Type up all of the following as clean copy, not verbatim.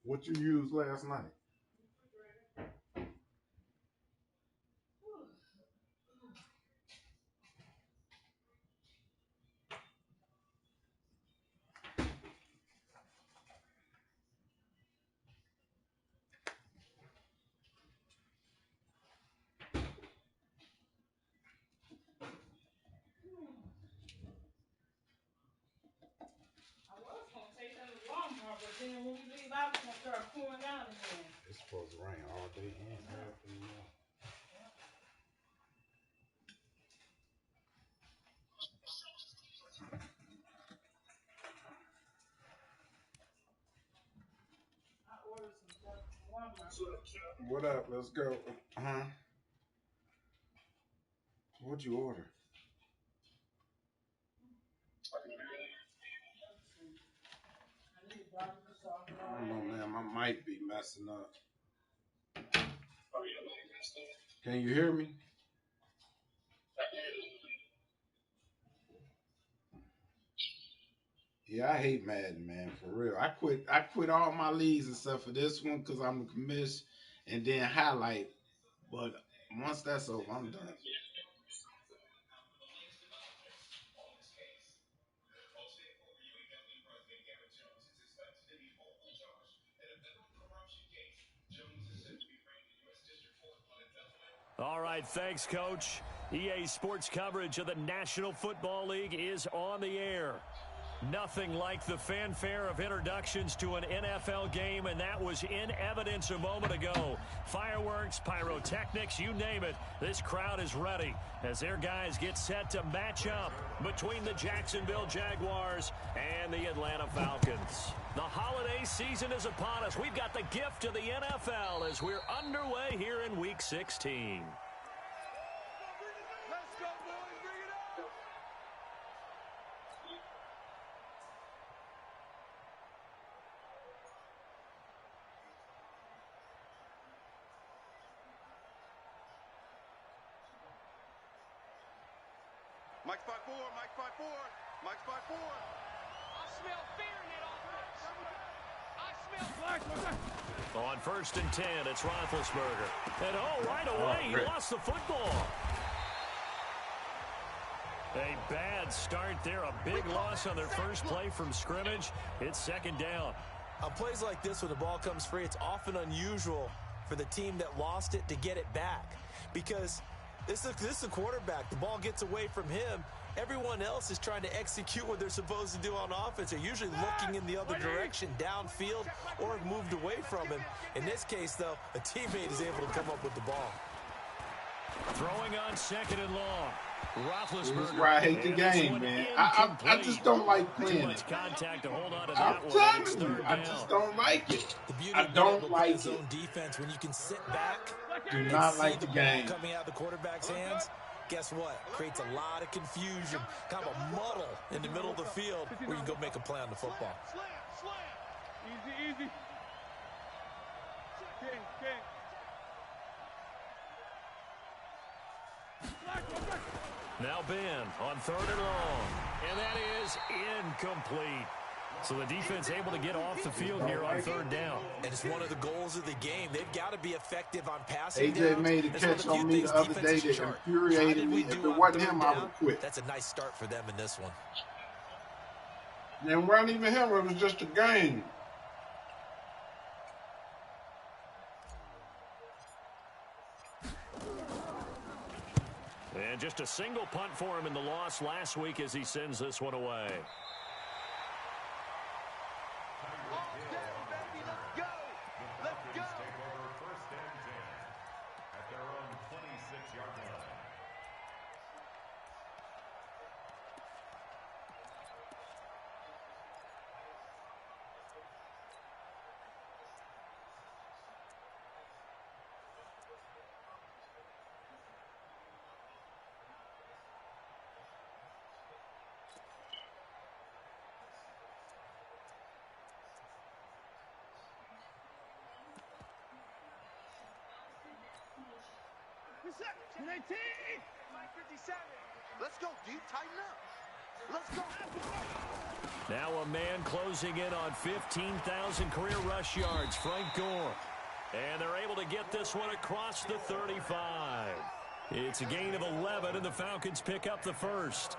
What you used last night? But then when we leave out, it's going to start pouring down again. It's supposed to rain all day and afternoon. I ordered some stuff from Walmart. What up? Let's go. Huh? What'd you order? I don't know, ma'am. I might be messing up. Can you hear me? Yeah, I hate Madden, man, for real. I quit all my leagues except for this one because I'm a commish and then highlight. But once that's over, I'm done. All right, thanks, Coach. EA Sports coverage of the National Football League is on the air. Nothing like the fanfare of introductions to an NFL game, and that was in evidence a moment ago. Fireworks, pyrotechnics, you name it. This crowd is ready as their guys get set to match up between the Jacksonville Jaguars and the Atlanta Falcons. The holiday season is upon us. We've got the gift of the NFL as we're underway here in Week 16. Mike's by four, Mike's by four, Mike's by four. I smell fear in that offense. I smell... On 1st and 10, it's Roethlisberger. And right away, he lost the football. A bad start there, a big loss on their first play from scrimmage. It's 2nd down. On plays like this where the ball comes free, it's often unusual for the team that lost it to get it back. Because this is a quarterback. The ball gets away from him. Everyone else is trying to execute what they're supposed to do on offense. They're usually looking in the other direction, downfield, or have moved away from him. In this case, though, a teammate is able to come up with the ball. Throwing on 2nd and long. Roethlisberger. This is why I hate the game, man. I just don't like playing it. Contact to hold on to I'm that telling one. you, I just don't like it. The beauty I of don't being like able to play it. zone defense when you can sit back Do and not see like the the ball game. coming out of the quarterback's hands. Guess what? Creates a lot of confusion, kind of a muddle in the middle of the field where you can go make a play on the football. Easy, easy. King. Now Ben on 3rd and long. And that is incomplete. So the defense able to get off the field here on 3rd down. And it's one of the goals of the game. They've got to be effective on passing AJ downs. made a It's one of catch the few on me things the other day defenses that chart. infuriated How did me. we If do it on wasn't 3rd him, I down? would have quit. That's a nice start for them in this one. And it wasn't even him. It was just a game. And just a single punt for him in the loss last week as he sends this one away. Let's go, D. Tighten up. Let's go. Now a man closing in on 15,000 career rush yards, Frank Gore. And they're able to get this one across the 35. It's a gain of 11, and the Falcons pick up the first.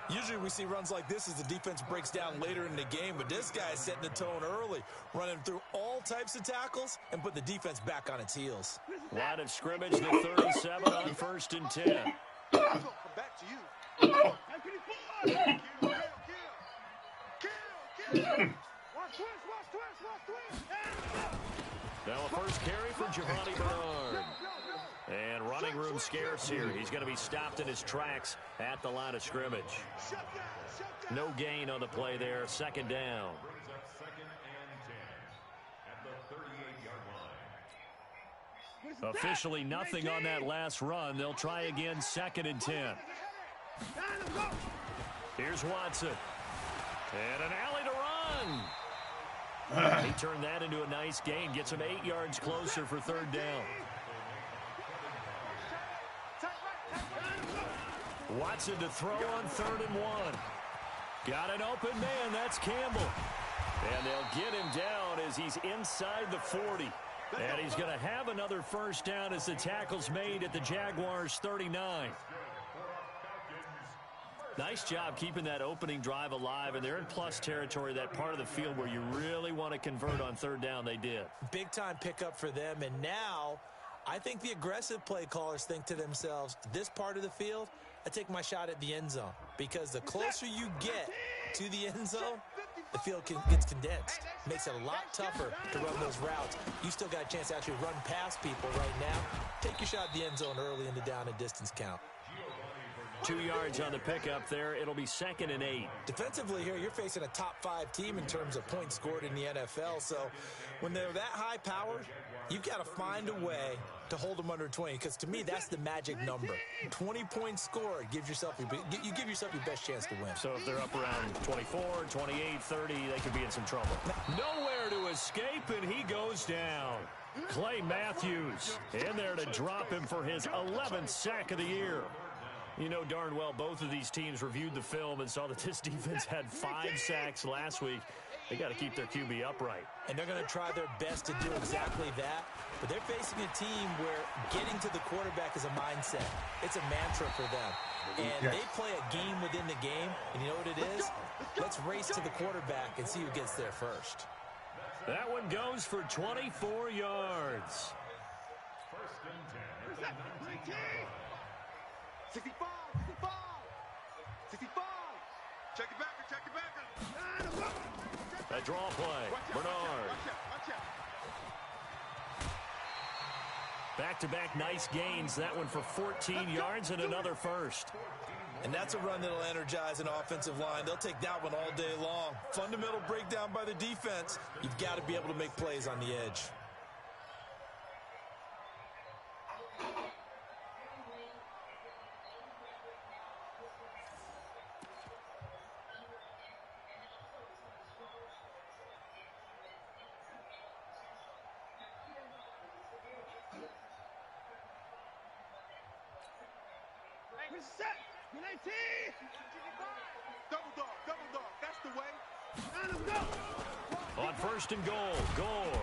Usually we see runs like this as the defense breaks down later in the game, but this guy is setting the tone early, running through all types of tackles and put the defense back on its heels. Line of scrimmage, the 37 on 1st and 10. Come back to you. Kill. Now a first carry for Giovanni Bernard. And running room scarce here. He's going to be stopped in his tracks at the line of scrimmage. No gain on the play there. Second down. Officially nothing on that last run. They'll try again, 2nd and 10. Here's Watson. And an alley to run. He turned that into a nice gain. Gets him 8 yards closer for 3rd down. Watson to throw on 3rd and 1. Got an open man. That's Campbell. And they'll get him down as he's inside the 40. And he's going to have another first down as the tackle's made at the Jaguars' 39. Nice job keeping that opening drive alive, and they're in plus territory, that part of the field where you really want to convert on 3rd down. They did. Big-time pickup for them, and now I think the aggressive play callers think to themselves, this part of the field, I take my shot at the end zone, because the closer you get to the end zone, the field gets condensed. Makes it a lot tougher to run those routes. You still got a chance to actually run past people right now. Take your shot at the end zone early in the down and distance count. 2 yards on the pickup there. It'll be 2nd and 8. Defensively here, you're facing a top 5 team in terms of points scored in the NFL. So when they're that high powered, you've got to find a way to hold them under 20, because to me, that's the magic number. 20 points scored, you give yourself your best chance to win. So if they're up around 24, 28, 30, they could be in some trouble. Nowhere to escape, and he goes down. Clay Matthews in there to drop him for his 11th sack of the year. You know darn well both of these teams reviewed the film and saw that this defense had 5 sacks last week. They got to keep their QB upright. And they're going to try their best to do exactly that. But they're facing a team where getting to the quarterback is a mindset. It's a mantra for them. And they play a game within the game. And you know what it is? Let's race to the quarterback and see who gets there first. That one goes for 24 yards. 65. Check it back. A draw play. Bernard. Back-to-back nice gains. That one for 14 yards and another first. And that's a run that'll energize an offensive line. They'll take that one all day long. Fundamental breakdown by the defense. You've got to be able to make plays on the edge. Double dog. That's the way. On 1st and goal, Gore.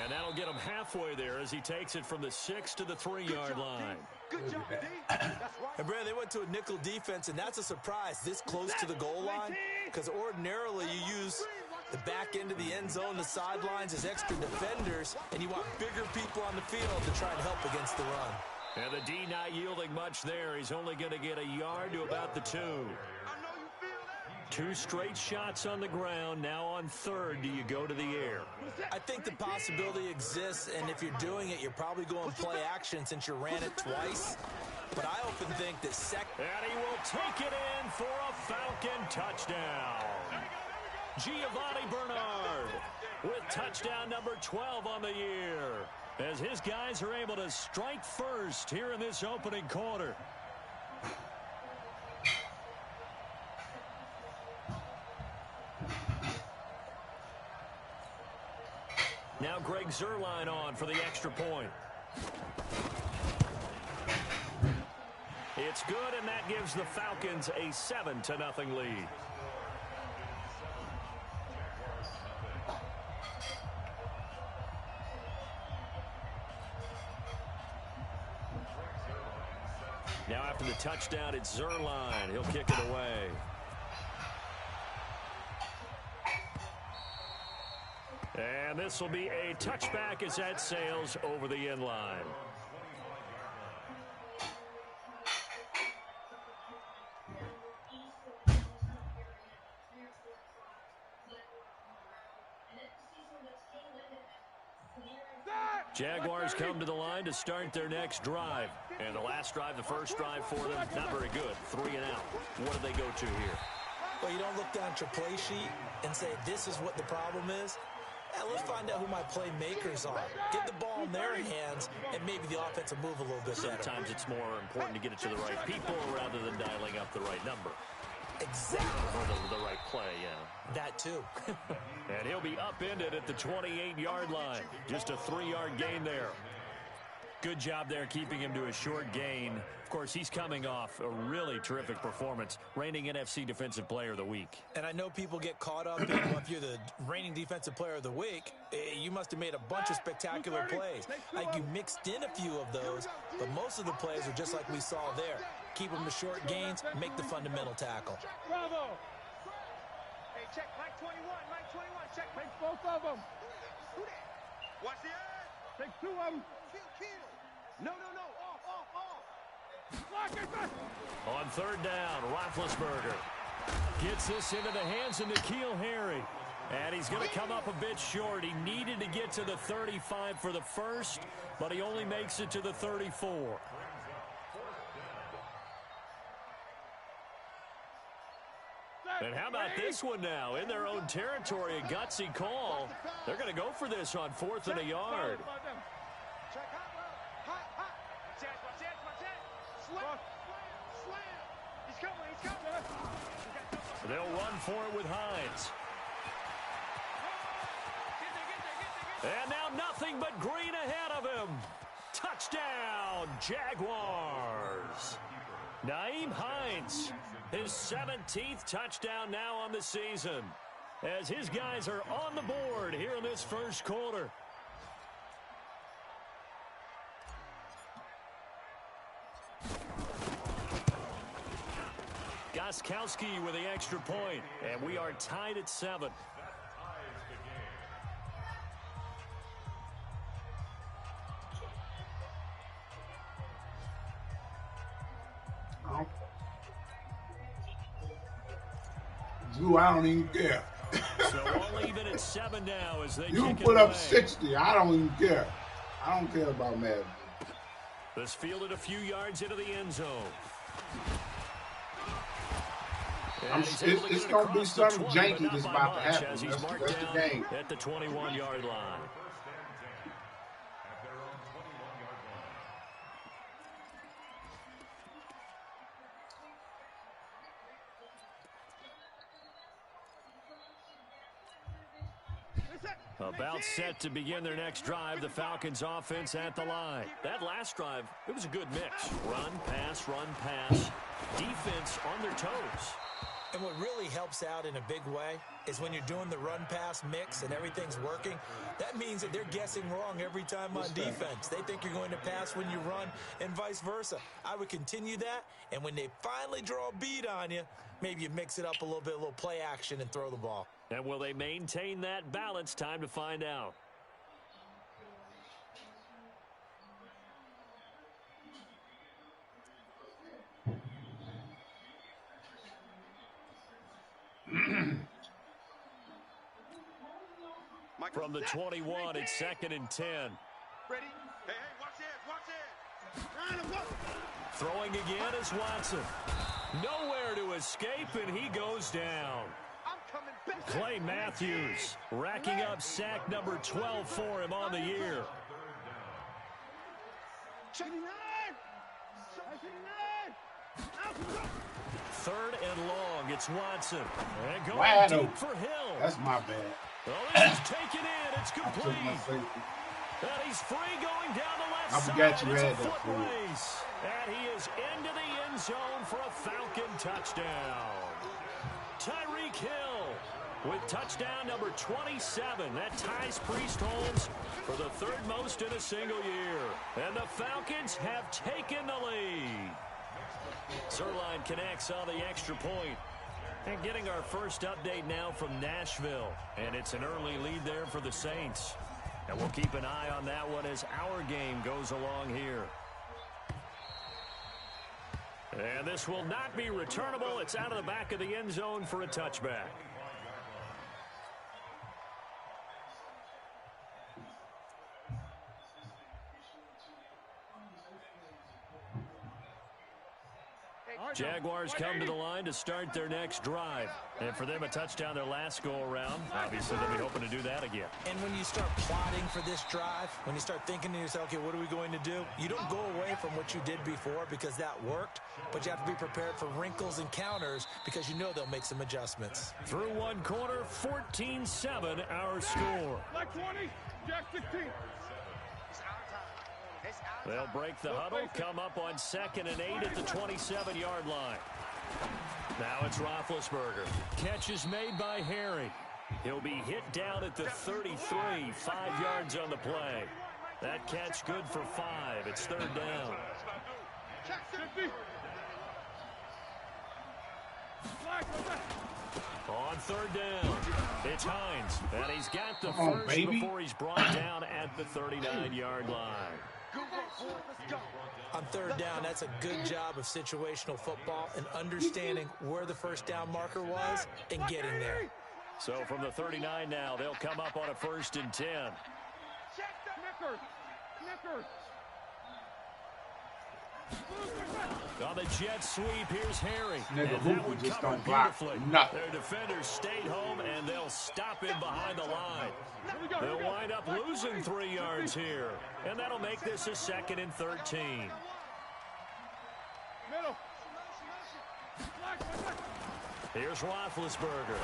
And that'll get him halfway there as he takes it from the 6 to the 3-yard line. Good job, D. That's right. And Brad, they went to a nickel defense, and that's a surprise this close to the goal line, because ordinarily you use the back end of the end zone, the sidelines as extra defenders, and you want bigger people on the field to try and help against the run. And the D not yielding much there. He's only going to get a yard to about the 2. I know you feel that. 2 straight shots on the ground. Now on 3rd, do you go to the air? I think the possibility exists, and if you're doing it, you're probably going play action since you ran it twice. But I often think that And he will take it in for a Falcon touchdown. Giovanni Bernard with touchdown number 12 on the year, as his guys are able to strike first here in this opening quarter. Now Greg Zuerlein on for the extra point. It's good, and that gives the Falcons a 7-0 lead. Now after the touchdown, it's Zuerlein. He'll kick it away. And this will be a touchback as that sails over the end line. Jaguars come to the line to start their next drive. And the last drive, the first drive for them, not very good. 3 and out. What do they go to here? Well, you don't look down at your play sheet and say, this is what the problem is. Let's find out who my playmakers are. Get the ball in their hands, and maybe the offense will move a little bit better. Sometimes it's more important to get it to the right people rather than dialing up the right number. Exactly. Or the right play, yeah. That too. And he'll be upended at the 28-yard line. Just a 3-yard gain there. Good job there keeping him to a short gain. Of course, he's coming off a really terrific performance, reigning NFC Defensive Player of the Week. And I know people get caught up in, well, if you're the reigning Defensive Player of the Week, you must have made a bunch of spectacular plays. Like you mixed in a few of those, but most of the plays are just like we saw there. Keep them to short gains, make the fundamental tackle. Bravo. Hey, check Mike 21, check. Take both of them. Watch the edge. Take 2 of them. Kill. No. Off. Block it. On 3rd down, Roethlisberger gets this into the hands of N'Keal Harry. And he's going to come up a bit short. He needed to get to the 35 for the first, but he only makes it to the 34. And how about this one now? In their own territory, a gutsy call. They're going to go for this on 4th and a yard. Check hot. Slam. He's coming. They'll run for it with Hines. And now nothing but green ahead of him. Touchdown, Jaguars. Nyheim Hines, his 17th touchdown now on the season, as his guys are on the board here in this first quarter. Gostkowski with the extra point, and we are tied at 7. I don't even care. So all even at 7 now as they You kick can put it up away. 60. I don't even care. I don't care about Madden. This fielded a few yards into the end zone. It's going to be something janky that's about to happen. As he's That's marked the down game. at the 21-yard line. About set to begin their next drive, the Falcons offense at the line. That last drive, it was a good mix. Run, pass, defense on their toes. And what really helps out in a big way is when you're doing the run-pass mix and everything's working, that means that they're guessing wrong every time on defense. They think you're going to pass when you run and vice versa. I would continue that, and when they finally draw a bead on you, maybe you mix it up a little bit, a little play action, and throw the ball. And will they maintain that balance? Time to find out. From the 21, it's 2nd and 10. Ready? Hey, watch this. Throwing again is Watson. Nowhere to escape, and he goes down. Clay Matthews racking up sack number 12 for him on the year. Third and long, it's Watson. And going Wide deep open. for Hill. That's my bad. Well, this is taken in. It's I took complete. my safety. And he's free going down the left I side. forgot you It's a had that foot for me. race. And he is into the end zone for a Falcon touchdown. Tyreek Hill with touchdown number 27. That ties Priest Holmes for the third most in a single year. And the Falcons have taken the lead. Zerline connects on the extra point. And getting our first update now from Nashville. And it's an early lead there for the Saints. And we'll keep an eye on that one as our game goes along here. And this will not be returnable. It's out of the back of the end zone for a touchback. Jaguars come to the line to start their next drive. And for them, a touchdown their last go-around. Obviously, they'll be hoping to do that again. And when you start plotting for this drive, when you start thinking to yourself, okay, what are we going to do? You don't go away from what you did before because that worked, but you have to be prepared for wrinkles and counters because you know they'll make some adjustments. Through one quarter, 14-7 our score. Like 20, Jack 16. They'll break the huddle, come up on 2nd and 8 at the 27-yard line. Now it's Roethlisberger. Catch is made by Harry. He'll be hit down at the 33, 5 yards on the play. That catch good for 5. It's 3rd down. On 3rd down, it's Hines. And he's got the first before he's brought down at the 39-yard line. On 3rd down, that's a good job of situational football and understanding where the first down marker was and getting there. So from the 39 now, they'll come up on a 1st and 10. On the jet sweep, here's Harry. Nigga, and that one just covered don't block beautifully. nothing. Their defenders stayed home, and they'll stop him behind the line. They'll wind up losing 3 yards here, and that'll make this a 2nd and 13. Here's Roethlisberger.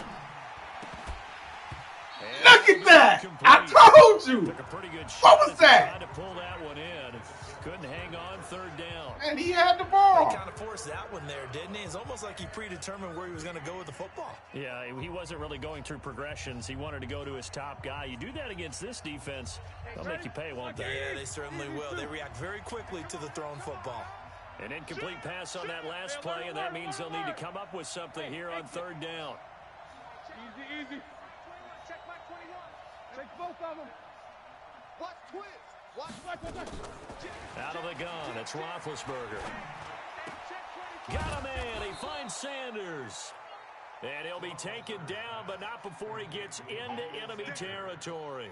And Look at that! I told you! took a pretty good shot. What was that? Trying to pull that one in. Couldn't hang on 3rd down. And he had the ball. He kind of forced that one there, didn't he? It's almost like he predetermined where he was going to go with the football. Yeah, he wasn't really going through progressions. He wanted to go to his top guy. You do that against this defense, they'll make you pay, won't they? Yeah, they certainly will. They react very quickly to the thrown football. An incomplete pass on that last play, and that means they'll need to come up with something here on 3rd down. Easy. Take both of them. Watch twist. Out of the gun, it's Roethlisberger. Got a man, he finds Sanders. And he'll be taken down, but not before he gets into enemy territory.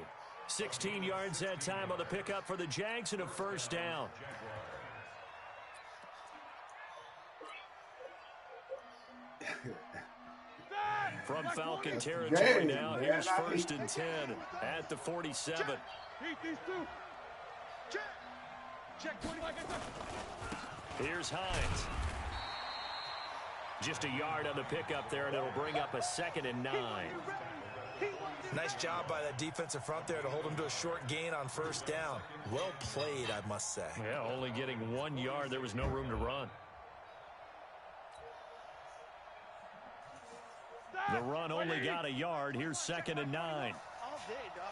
16 yards that time on the pickup for the Jags and a 1st down. From Falcon territory now, here's 1st and 10 at the 47. Heat these two. Check 20 like I said. Here's Hines. Just a yard on the pickup there, and it'll bring up a 2nd and 9. Nice job by that defensive front there to hold him to a short gain on 1st down. Well played, I must say. Yeah, only getting 1 yard. There was no room to run. The run only got a yard. Here's 2nd and 9. All day, dog.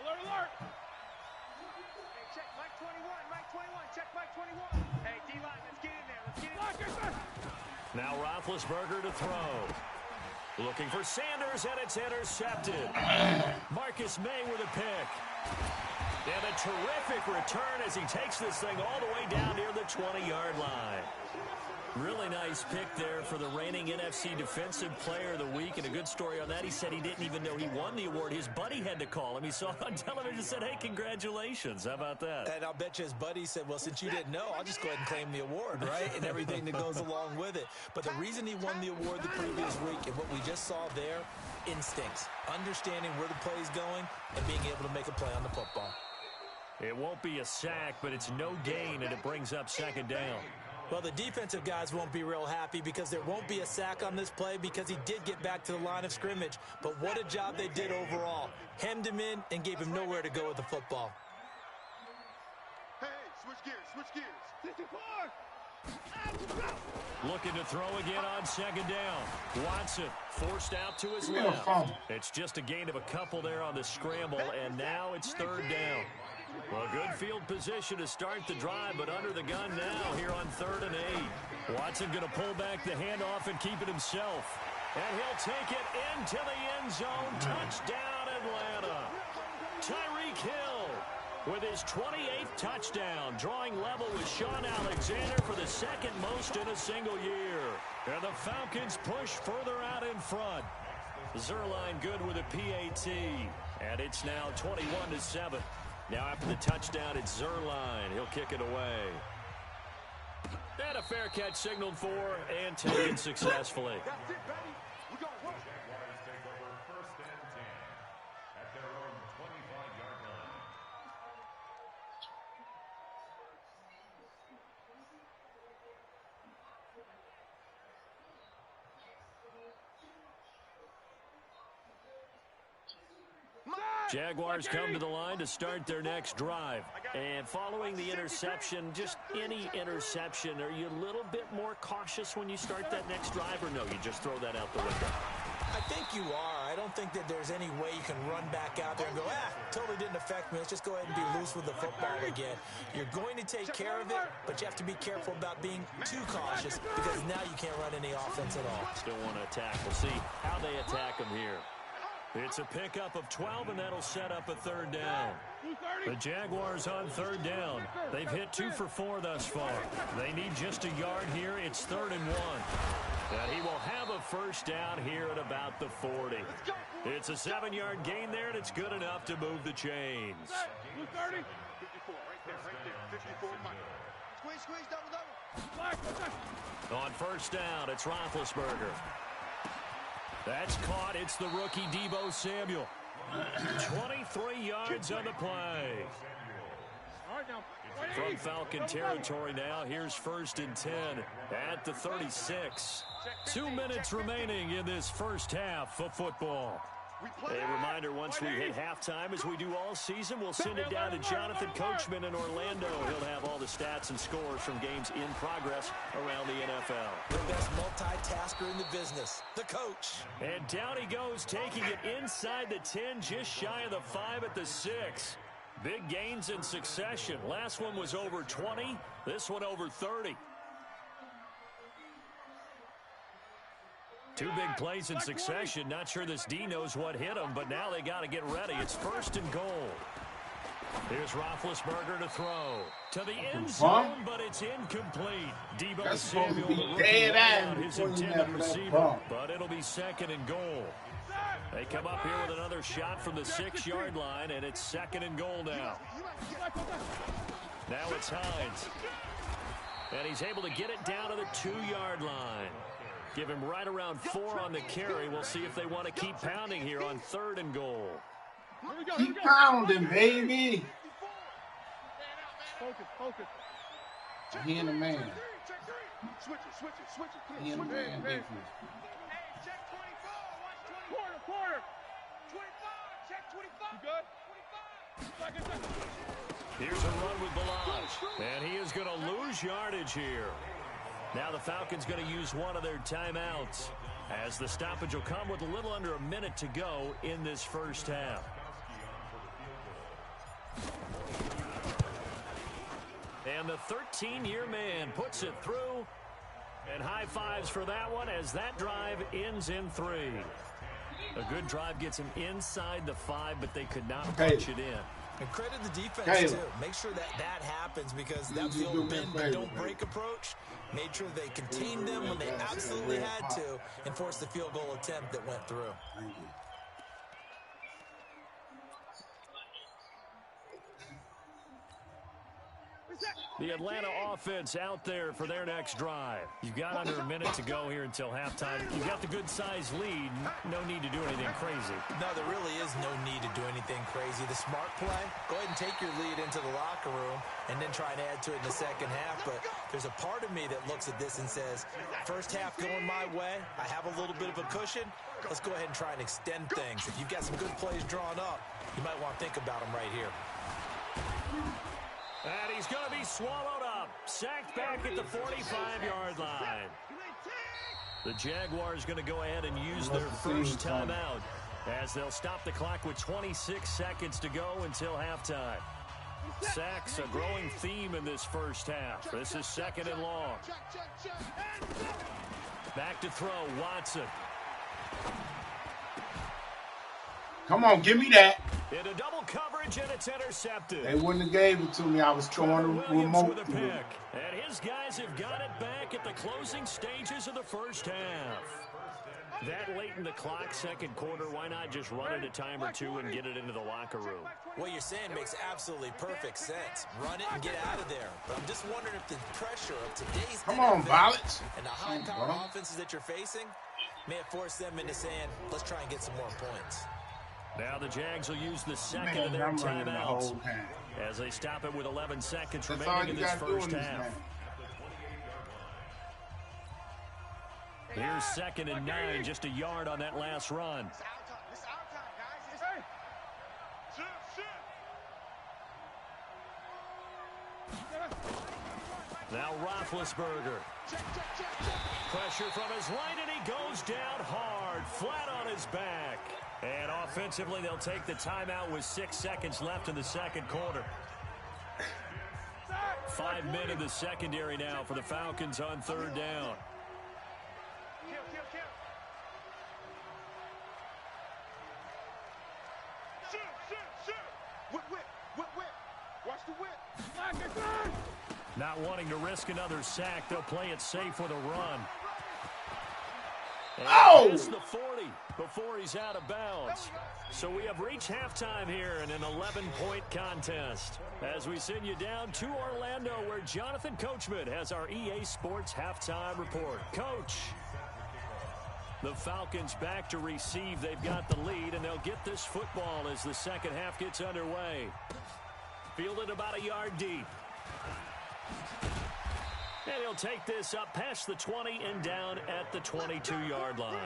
Alert. Hey, check Mike 21. Check Mike 21. Hey, D-line, let's get in there. Now Roethlisberger to throw. Looking for Sanders, and it's intercepted. Marcus May with a pick. And a terrific return as he takes this thing all the way down near the 20-yard line. Really nice pick there for the reigning NFC Defensive Player of the Week. And a good story on that, he said he didn't even know he won the award. His buddy had to call him. He saw it on television and said, hey, congratulations. How about that? And I'll bet you his buddy said, well, since you didn't know, I'll just go ahead and claim the award, right? And everything that goes along with it. But the reason he won the award the previous week and what we just saw there, instincts, understanding where the play is going and being able to make a play on the football. It won't be a sack, but it's no gain, and it brings up second down. Well, the defensive guys won't be real happy because there won't be a sack on this play because he did get back to the line of scrimmage. But what a job they did overall. Hemmed him in and gave him nowhere to go with the football. Hey, switch gears. 64. Looking to throw again on second down. Watson forced out to his left. It's just a gain of a couple there on the scramble, and now it's third down. Well, good field position to start the drive, but under the gun now here on 3rd and 8. Watson going to pull back the handoff and keep it himself. And he'll take it into the end zone. Touchdown, Atlanta. Tyreek Hill with his 28th touchdown, drawing level with Sean Alexander for the second most in a single year. And the Falcons push further out in front. Zerline good with a PAT. And it's now 21-7. Now after the touchdown, it's Zerline. He'll kick it away. And a fair catch signaled for and taken successfully. That's it, baby. We got work. Jaguars take over 1st and 10 at their own 25-yard line. Jaguars come to the line to start their next drive. And following the interception, just any interception, are you a little bit more cautious when you start that next drive, or no, you just throw that out the window? I think you are. I don't think that there's any way you can run back out there and go, totally didn't affect me. Let's just go ahead and be loose with the football again. You're going to take care of it, but you have to be careful about being too cautious because now you can't run any offense at all. Still want to attack. We'll see how they attack them here. It's a pickup of 12, and that'll set up a third down. The Jaguars on third down. They've hit 2 for 4 thus far. They need just a yard here. It's 3rd and 1. And he will have a first down here at about the 40. It's a 7-yard gain there, and it's good enough to move the chains. 54, right there. 54, Mike. Squeeze, double. On first down, it's Roethlisberger. That's caught. It's the rookie Deebo Samuel. 23 yards on the play. From Falcon territory now, here's 1st and 10 at the 36. 2 minutes remaining in this first half of football. A reminder, once we hit halftime, as we do all season, we'll send it down to Jonathan Coachman in Orlando. He'll have all the stats and scores from games in progress around the NFL. The best multitasker in the business, the coach. And down he goes, taking it inside the 10, just shy of the 5 at the 6. Big gains in succession. Last one was over 20. This one over 30. 2 big plays in succession. Not sure this D knows what hit him, but now they got to get ready. It's 1st and goal. Here's Roethlisberger to throw. To the end zone, but it's incomplete. Deebo Samuel, the rookie, out his intended receiver, but it'll be 2nd and goal. They come up here with another shot from the 6-yard line, and it's 2nd and goal now. Now it's Hines. And he's able to get it down to the 2-yard line. Give him right around 4 on the carry. We'll see if they want to keep pounding here on 3rd and goal. Keep pounding, baby. Focus. He and the man. Switch it. He and the man difference. Hey, check 24. Watch 24. Quarter. 25. Check 25. You good? 25. Here's a run with Balaj. And he is going to lose yardage here. Now the Falcons going to use one of their timeouts, as the stoppage will come with a little under a minute to go in this first half. And the 13-year man puts it through, and high fives for that one as that drive ends in 3. A good drive gets him inside the 5, but they could not punch it in. And credit the defense, Caleb. too. Make sure that happens because that field bend but don't break approach made sure they contained them when they absolutely had to and forced the field goal attempt that went through. Thank you. The Atlanta offense out there for their next drive. You've got under a minute to go here until halftime. You've got the good-sized lead. No need to do anything crazy. No, there really is no need to do anything crazy. The smart play, go ahead and take your lead into the locker room and then try and add to it in the second half. But there's a part of me that looks at this and says, first half going my way, I have a little bit of a cushion. Let's go ahead and try and extend things. If you've got some good plays drawn up, you might want to think about them right here. And he's going to be swallowed up. Sacked back at the 45-yard line. The Jaguars going to go ahead and use their first timeout as they'll stop the clock with 26 seconds to go until halftime. Sacks, a growing theme in this first half. This is second and long. Back to throw, Watson. Come on, give me that. Into double coverage, and it's intercepted. They wouldn't have gave it to me. I was throwing the remote with a pick. And his guys have got it back at the closing stages of the first half. That late in the clock, second quarter, why not just run it a time or two and get it into the locker room? What you're saying makes absolutely perfect sense. Run it and get out of there. But I'm just wondering if the pressure of today's Violets. And the high-power offenses that you're facing may have forced them into saying, let's try and get some more points. Now the Jags will use the second of their timeouts as they stop it with 11 seconds remaining in this first half. Here's second and 9, just a yard on that last run. Now Roethlisberger. Pressure from his right, and he goes down hard, flat on his back. And offensively, they'll take the timeout with 6 seconds left in the second quarter. 5 men in the secondary now for the Falcons on third down. Watch the whip. Not wanting to risk another sack, they'll play it safe with a run. And it's the 40 before he's out of bounds. So we have reached halftime here in an 11-point contest as we send you down to Orlando where Jonathan Coachman has our EA Sports halftime report. Coach, the Falcons back to receive. They've got the lead, and they'll get this football as the second half gets underway. Fielded about a yard deep. And he'll take this up past the 20 and down at the 22-yard line.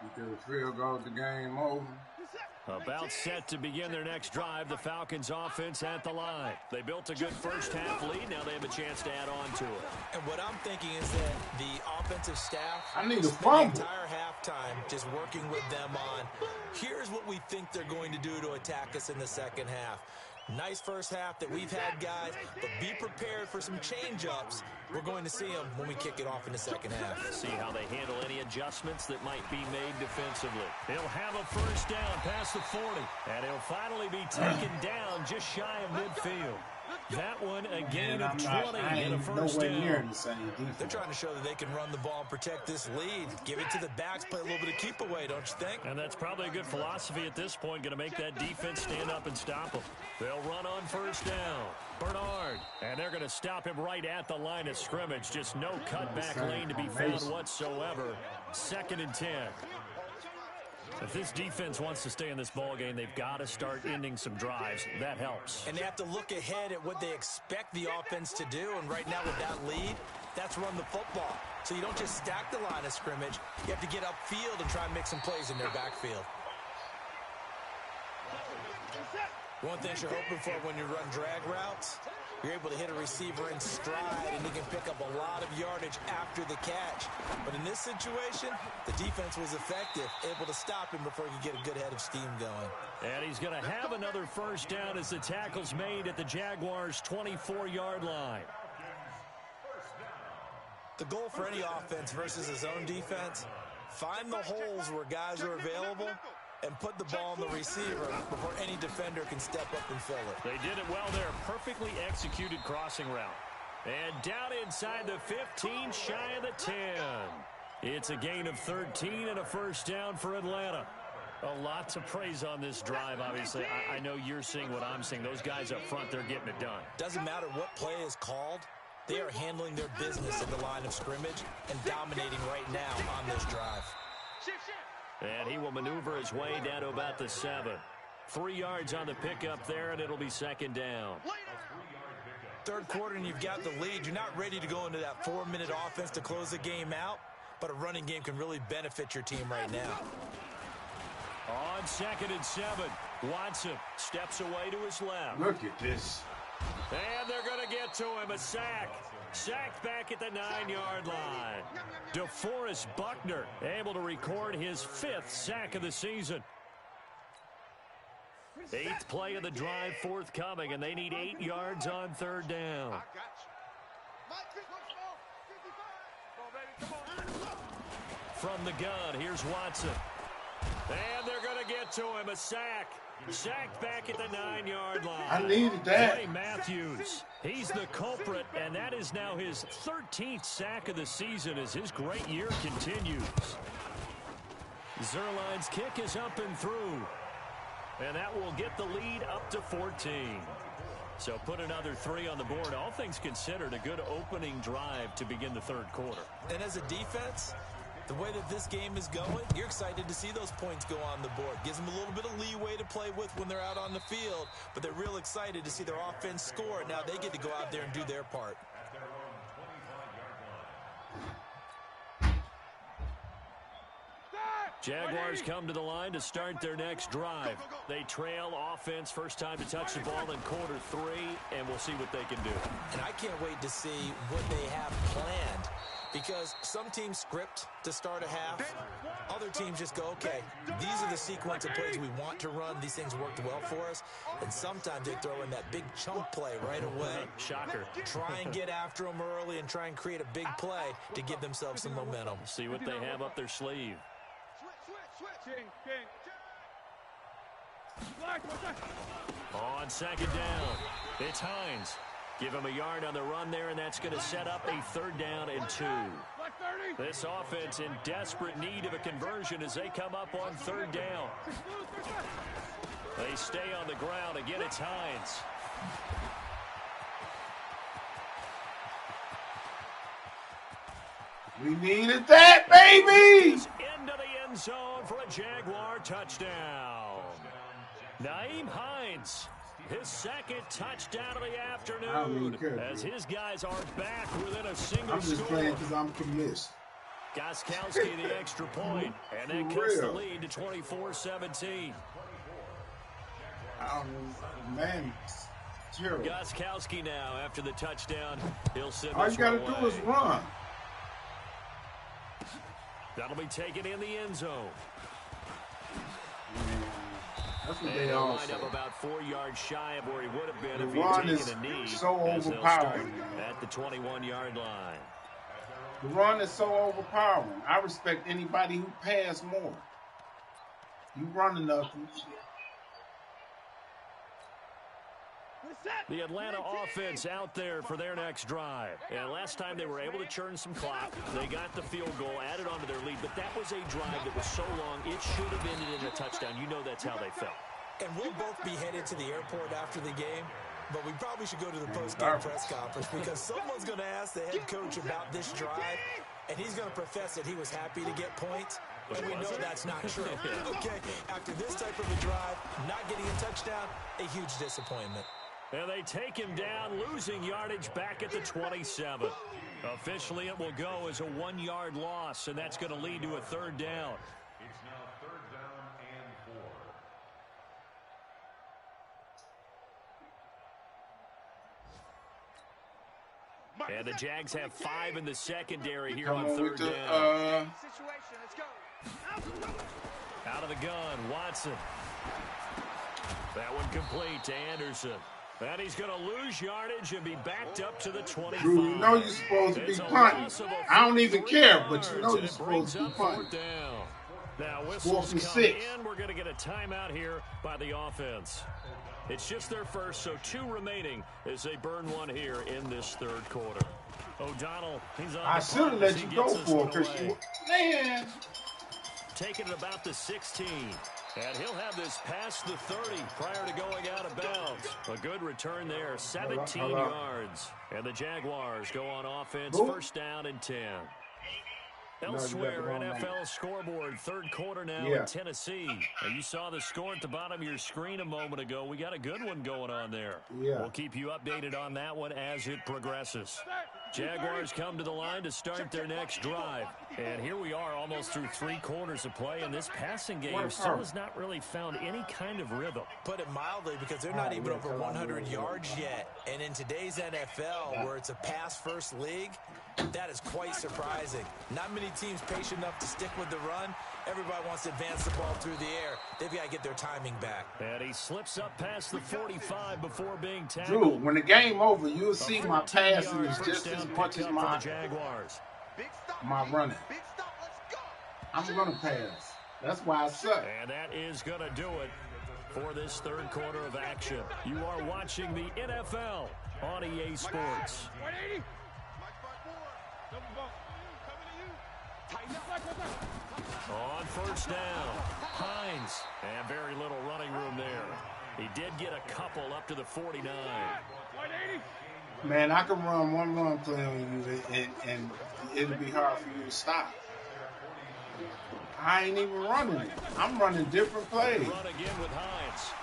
You get a field goal, the game over. About set to begin their next drive, the Falcons offense at the line. They built a good first half lead. Now they have a chance to add on to it. And what I'm thinking is that the offensive staff spent the entire halftime just working with them on, here's what we think they're going to do to attack us in the second half. Nice first half that we've had, guys, but be prepared for some change-ups. We're going to see them when we kick it off in the second half. See how they handle any adjustments that might be made defensively. He'll have a first down past the 40, and he'll finally be taken down just shy of midfield. That one, a gain of 20 and a first down. They're trying to show that they can run the ball and protect this lead. Give it to the backs, play a little bit of keep away, don't you think? And that's probably a good philosophy at this point, going to make that defense stand up and stop them. They'll run on first down. Bernard, and they're going to stop him right at the line of scrimmage. Just no cutback lane to be found whatsoever. Second and 10. If this defense wants to stay in this ballgame, they've got to start ending some drives. That helps. And they have to look ahead at what they expect the offense to do. And right now with that lead, that's run the football. So you don't just stack the line of scrimmage. You have to get upfield and try and make some plays in their backfield. One thing you're hoping for when you run drag routes, you're able to hit a receiver in stride, and he can pick up a lot of yardage after the catch. But in this situation, the defense was effective, able to stop him before he could get a good head of steam going. And he's going to have another first down as the tackle's made at the Jaguars' 24-yard line. The goal for any offense versus his own defense, find the holes where guys are available and put the ball on the receiver before any defender can step up and fill it. They did it well there. Perfectly executed crossing route. And down inside the 15, shy of the 10. It's a gain of 13 and a first down for Atlanta. A lot to praise on this drive, obviously. I know you're seeing what I'm seeing. Those guys up front, they're getting it done. Doesn't matter what play is called. They are handling their business at the line of scrimmage and dominating right now on this drive. And he will maneuver his way down to about the 7. 3 yards on the pickup there, and it'll be second down. Third quarter, and you've got the lead. You're not ready to go into that 4-minute offense to close the game out, but a running game can really benefit your team right now. On 2nd and 7, Watson steps away to his left. Look at this. And they're going to get to him. A sack. Sacked back at the 9-yard line. DeForest Buckner able to record his 5th sack of the season. 8th play of the drive forthcoming, and they need 8 yards on 3rd down. From the gun, here's Watson. And they're going to get to him. A sack. Sacked back at the 9-yard line. I needed that. Trey Matthews, he's the culprit, and that is now his 13th sack of the season as his great year continues. Zerline's kick is up and through, and that will get the lead up to 14. So put another 3 on the board. All things considered, a good opening drive to begin the 3rd quarter. And as a defense, the way that this game is going, you're excited to see those points go on the board. Gives them a little bit of leeway to play with when they're out on the field, but they're real excited to see their offense score. Now they get to go out there and do their part. Jaguars come to the line to start their next drive. They trail offense, first time to touch the ball in quarter 3, and we'll see what they can do. And I can't wait to see what they have planned, because some teams script to start a half. Other teams just go, okay, these are the sequence of plays we want to run. These things worked well for us. And sometimes they throw in that big chunk play right away. Shocker. Try and get after them early and try and create a big play to give themselves some momentum. See what they have up their sleeve. On 2nd down, it's Hines. Give him a yard on the run there, and that's going to set up a 3rd down and 2. This offense in desperate need of a conversion as they come up on 3rd down. They stay on the ground. Again, it's Hines. We needed that, baby! Into the end zone for a Jaguar touchdown. Nyheim Hines, his 2nd touchdown of the afternoon, as his guys are back within a single I'm just score. playing because I'm committed. Gostkowski the extra point, and that cuts the lead to 24-17. Man, terrible. Gostkowski now, after the touchdown, he'll send All this you got to one do away. is run. That'll be taken in the end zone. Man, that's what And they he'll all wind say. up about 4 yards shy of where he would have been The if he'd run taken is a knee. so as they'll overpowering. start at the 21-yard line. The run is so overpowering. I respect anybody who pass more. You run enough. The Atlanta offense out there for their next drive. And last time they were able to churn some clock. They got the field goal, added on to their lead. But that was a drive that was so long, it should have ended in a touchdown. You know that's how they felt. And we'll both be headed to the airport after the game, but we probably should go to the post-game press conference because someone's going to ask the head coach about this drive, and he's going to profess that he was happy to get points, and we know that's not true. Okay, after this type of a drive, not getting a touchdown, a huge disappointment. And they take him down, losing yardage back at the 27. Officially, it will go as a 1-yard loss, and that's going to lead to a 3rd down. It's now 3rd down and 4. And the Jags have 5 in the secondary here Come on on 3rd with the, down. Situation, let's go. Out of the gun, Watson. That one complete to Anderson. And he's going to lose yardage and be backed up to the 25. Drew, you know you're supposed to be punting. I don't even care, but you know you're supposed to be punting. Now whistles come in. We're going to get a timeout here by the offense. It's just their first, so 2 remaining as they burn one here in this third quarter. O'Donnell, he's on. I should have let you go for it, because man. Taking it about the 16. And he'll have this past the 30 prior to going out of bounds. A good return there, 17 yards. And the Jaguars go on offense, first down and 10. Elsewhere, NFL scoreboard, third quarter now in Tennessee. And you saw the score at the bottom of your screen a moment ago. We got a good one going on there. We'll keep you updated on that one as it progresses. Jaguars come to the line to start their next drive. And here we are almost through 3 quarters of play, and this passing game still has not really found any kind of rhythm. Put it mildly, because they're not even over 100 yards yet. And in today's NFL, where it's a pass-first league, that is quite surprising. Not many teams patient enough to stick with the run. Everybody wants to advance the ball through the air. They've got to get their timing back. And he slips up past the 45 before being tackled. Drew, when the game over, you'll see my passing is just as much as my running. I'm going to pass. That's why I suck. And that is going to do it for this third quarter of action. You are watching the NFL on EA Sports. 180. On first down, Hines. And very little running room there. He did get a couple up to the 49. 180. Man, I can run one run play on you, and it'll be hard for you to stop. I ain't even running it. I'm running different plays. Run again with Hines.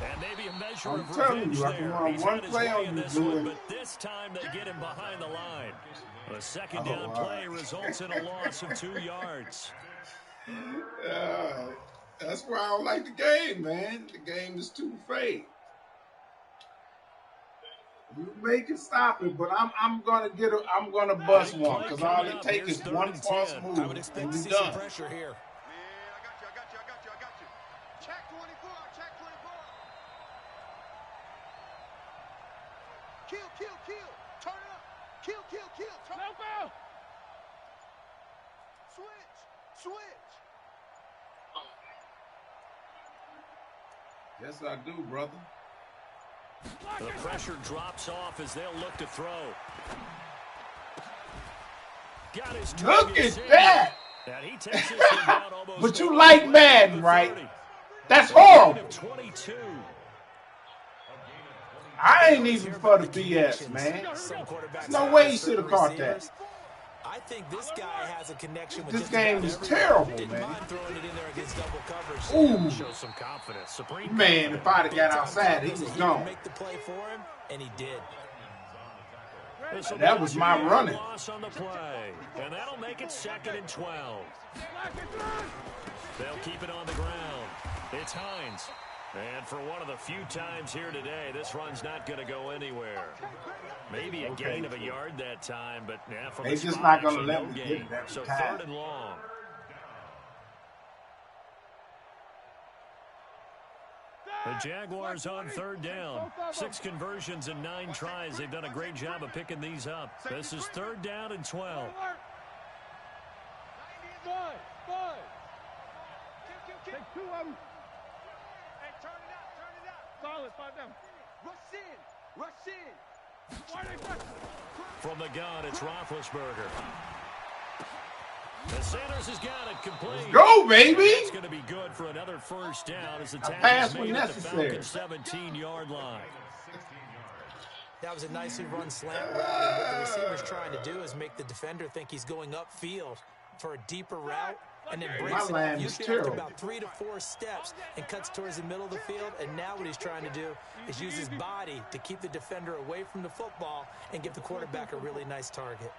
And maybe a measure I'm of telling revenge you, I can there. run He's one had his play way on in you, this Drew. one, but this time they get him behind the line. A second down play results in a loss of 2 yards. That's why I don't like the game, man. The game is too fake. You make it stop it, but I'm gonna bust one, because all it takes is one false move, I would expect and to we see done. some pressure here. Man, I got you. Check 24, check 24. Kill. Turn it up. Kill. Turn it up. Switch. Yes, I do, brother. The pressure drops off as they'll look to throw. Got his Look at that! And he takes this one down almost. But you like Madden, right? That's horrible. 22. I ain't even for the BS, man. There's no way he should have caught that. I think this guy has a connection with This game is terrible, man. Throwing it in there against double coverage. Ooh, Shows some confidence. Supreme man, if I'd have got outside, he was gone. Make the play for him, and he did. That was my running. Loss on the play, and that'll make it 2nd and 12. They'll keep it on the ground. It's Hines. And for one of the few times here today, this run's not going to go anywhere. Maybe a gain of a yard that time, but yeah, from They're the just spot, not going to actually let me no get gain. it every So time. 3rd and long. The Jaguars on 3rd down. 6 conversions and 9 tries. They've done a great job of picking these up. This is 3rd down and 12. Five. Take 2 of them. Hey, turn it out. Solid, 5 down. Rush in. From the gun, it's Roethlisberger. The Sanders has got it complete. Go, baby! It's going to be good for another first down as the pass tackle when made at the necessary. Falcons' 17-yard line. That was a nicely run slant route, and what the receiver's trying to do is make the defender think he's going upfield for a deeper route, and then breaks it up usually after about 3 to 4 steps and cuts towards the middle of the field. And now what he's trying to do is use his body to keep the defender away from the football and give the quarterback a really nice target.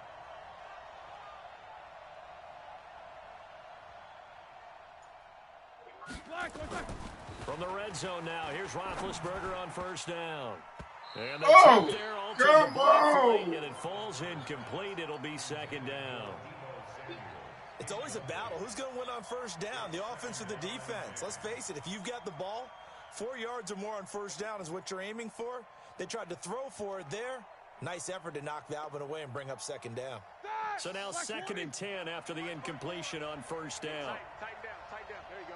From the red zone now, here's Roethlisberger on first down. And there, come on! And it falls incomplete. It'll be 2nd down. It's always a battle. Who's going to win on first down, the offense or the defense? Let's face it, if you've got the ball, 4 yards or more on first down is what you're aiming for. They tried to throw for it there. Nice effort to knock Valvin away and bring up second down. So now 2nd and 10 after the incompletion on first down. Tighten down, tighten down. There you go.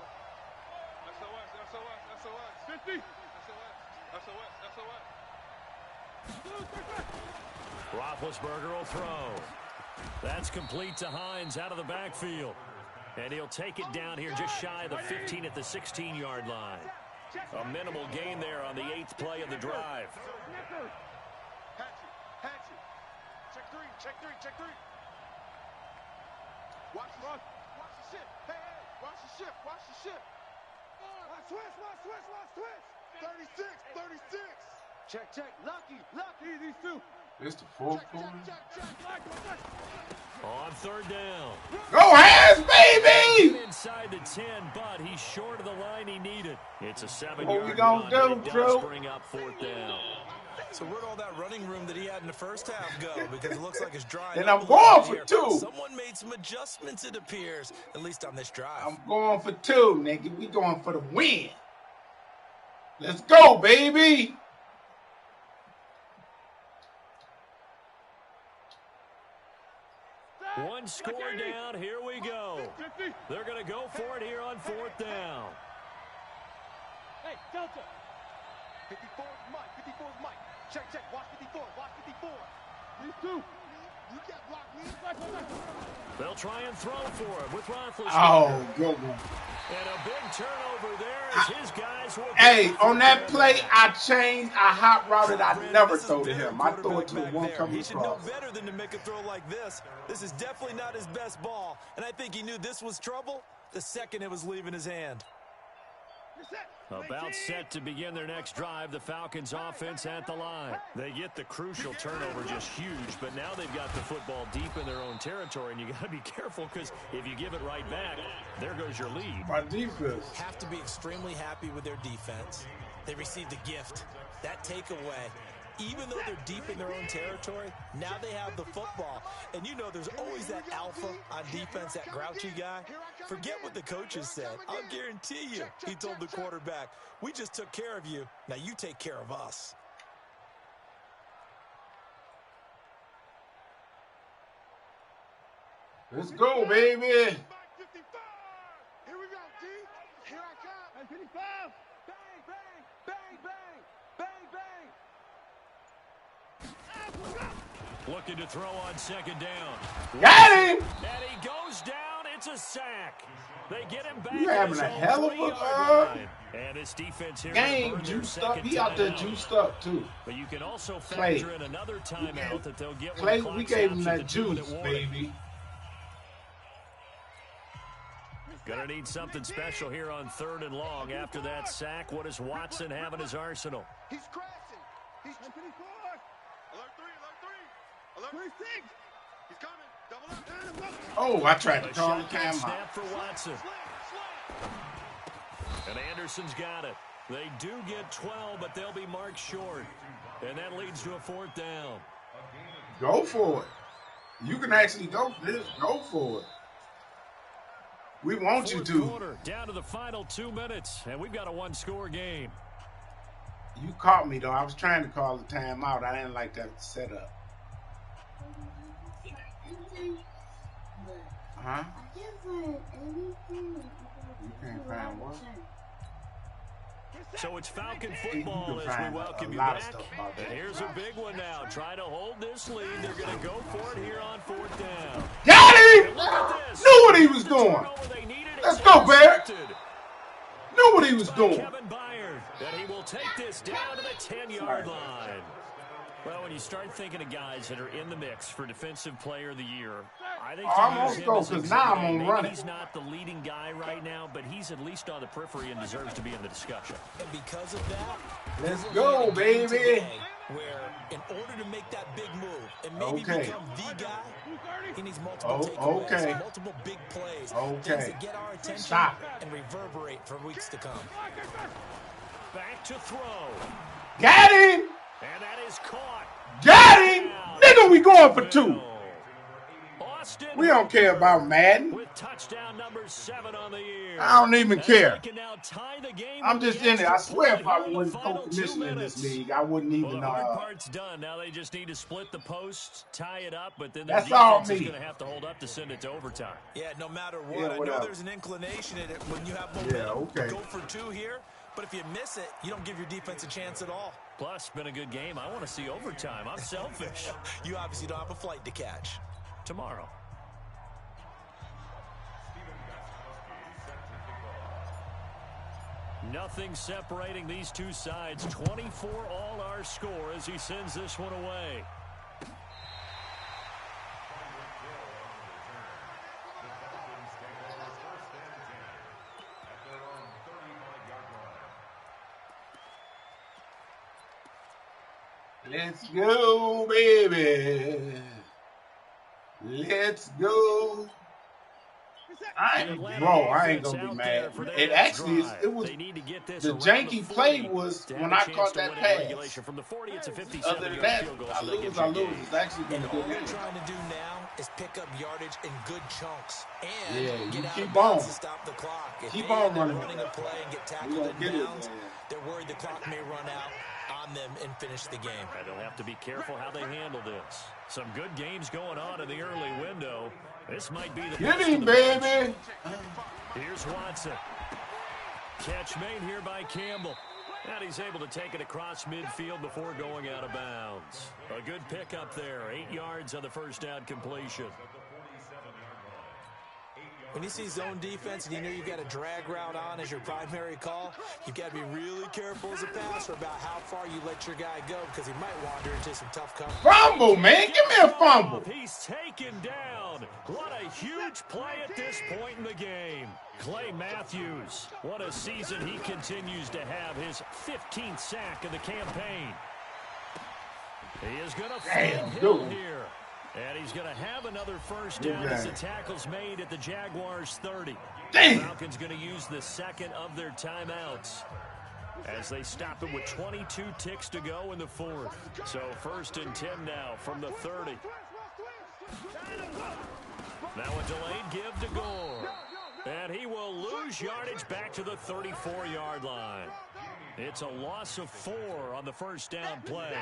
SOS. 50. SOS. Roethlisberger will throw. That's complete to Hines out of the backfield. And he'll take it down here just shy of the 15 at the 16-yard line. A minimal gain there on the 8th play of the drive. Hatchet. Check three. Watch the ship. Hey, watch the ship. Watch switch. 36. Check. Lucky. These two. It's the fourth quarter. On 3rd down. Go Hands, baby! Inside the 10, but he's short of the line he needed. It's a 7-yard What we gonna run, do, but it Drew? does bring up 4th down. So where'd all that running room that he had in the first half go? Because it looks like it's drying And up I'm a little going bit for here. 2. Someone made some adjustments, it appears, at least on this drive. I'm going for 2, nigga. We going for the win. Let's go, baby. One score down. Here we go. They're going to go for it here on 4th down. Hey, Delta. 54 is Mike. Check. Watch 54. These two. You got blocked, man. They'll try and throw for it with Roethlisberger. Oh, good one. And a big turnover there as his guys will. Hey, on that play, I hot routed. I never This is throw to very him. I throw it to the quarterback one there. coming He should know across. better than to make a throw like this. This is definitely not his best ball, and I think he knew this was trouble the second it was leaving his hand. About set to begin their next drive, the Falcons offense at the line. They get the crucial turnover, just huge, but now they've got the football deep in their own territory, and you got to be careful because if you give it right back, there goes your lead. My defense. Have to be extremely happy with their defense. They received a gift. That takeaway, even though they're deep in their own territory, now they have the football. And you know there's always that alpha on defense, that grouchy guy. Forget what the coaches said. I'll guarantee you, he told the quarterback, we just took care of you. Now you take care of us. Let's go, baby. 55. Here we go, D. Here I come. 55. Bang. Looking to throw on 2nd down. Got him. And he goes down. It's a sack. They get him back. You at having his a own hell of a 3-yard line. And his defense here game juiced up. He out there juiced up too. But you can also Clay. factor in another timeout that they'll get. Clay, when the we clock's gave out him to that the juice, 2-minute warning. baby. Gonna need something special here on 3rd and long. After that sack, what does Watson have in his arsenal? He's crashing. He's 24. Alert 3. 26. He's coming. Double up. Oh, I tried to A call the shotgun timeout. snap for Watson. And Anderson's got it. They do get 12, but they'll be marked short. And that leads to a 4th down. Go for it. You can actually go for this. Go for it. We want you 4th to. quarter, down to the final 2 minutes, and we've got a one-score game. You caught me, though. I was trying to call the timeout. I didn't like that setup. Huh? You can't find what? So it's Falcon football as we welcome you lot of back. stuff about that. And here's a big one now. Try to hold this lead. They're going to go for it here on 4th down. Got him! And look at this. Knew what he was The doing. turnover they needed is Let's go, Barrett. intercepted Knew what he was by doing. Kevin Byard. And he will take this down to the 10-yard line. Well, when you start thinking of guys that are in the mix for Defensive Player of the Year, I think I'm you gonna use him go, as 'cause now I'm exhibit A. gonna Maybe run it. he's not the leading guy right now, but he's at least on the periphery and deserves to be in the discussion. And because of that, Let's we're go, in a game baby. today Where in order to make that big move and maybe Okay. become the guy, he needs multiple takeaways, okay. multiple big plays, things Okay. that get our attention Stop. and reverberate for weeks to come. Back to throw. Got him! And that is caught. Got him! Nigga, we going for 2. On Austin We don't care about Madden. with touchdown number 7 on the year. I don't even care. They can now tie the game I'm with just the in it. I extra swear point if I here in the wasn't final 2 co-commissioner in this minutes. league, I wouldn't even. Well, the hard part's done. Now they just need to split the posts, tie it up, but then their That's all defense is me. going to have to hold up to send it to overtime. Yeah, no matter what. Yeah, I know whatever. there's an inclination in it when you have momentum. okay. Go for 2 here, but if you miss it, you don't give your defense a chance at all. Plus, been a good game. I want to see overtime. I'm selfish. You obviously don't have a flight to catch. Tomorrow. Nothing separating these two sides. 24 all our score as he sends this one away. Let's go, baby. Let's go. I ain't gonna be mad. It actually it was the janky play was when I caught that pass. From the 40, it's a Other than that, I lose. It's actually been a All good you're game. trying to do now is pick up yardage in good chunks and Yeah, you get out keep of bounds on. to stop the clock. If Keep they on end up running. running a play and get We tackled gonna in get it, bounds, man. they're worried the clock may run out on them and finish the game. They'll have to be careful how they handle this. Some good games going on in the early window. This might be the Get best him, of the bunch. baby. Here's Watson. Catch made here by Campbell. And he's able to take it across midfield before going out of bounds. A good pickup there. 8 yards on the first down completion. When you see zone defense and you know you've got a drag route on as your primary call, you've got to be really careful as a passer about how far you let your guy go because he might wander into some tough coverage. Fumble, man. Give me a fumble. He's taken down. What a huge play at this point in the game. Clay Matthews. What a season he continues to have. His 15th sack of the campaign. He is going to find Hill here. And he's going to have another first down as the tackle's made at the Jaguars' 30. Damn. Falcons going to use the second of their timeouts as they stop it with 22 ticks to go in the fourth. So 1st and 10 now from the 30. Now a delayed give to Gore. And he will lose yardage back to the 34-yard line. It's a loss of 4 on the first down play.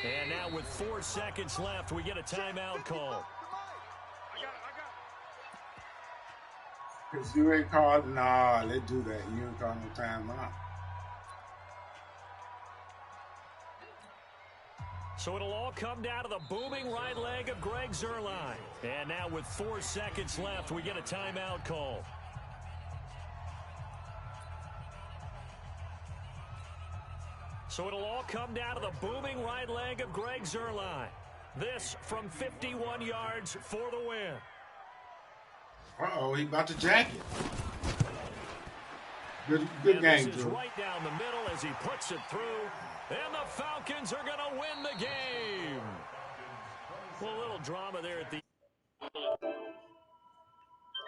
And now with 4 seconds left, we get a timeout call. Because you ain't called, nah, they do that. You ain't called no timeout. So it'll all come down to the booming right leg of Greg Zuerlein. And now with 4 seconds left, we get a timeout call. So it'll all come down to the booming right leg of Greg Zuerlein. This from 51 yards for the win. Uh-oh, he about to jack it. Good and game, this is Drew. right down the middle as he puts it through. And the Falcons are going to win the game. Well, a little drama there at the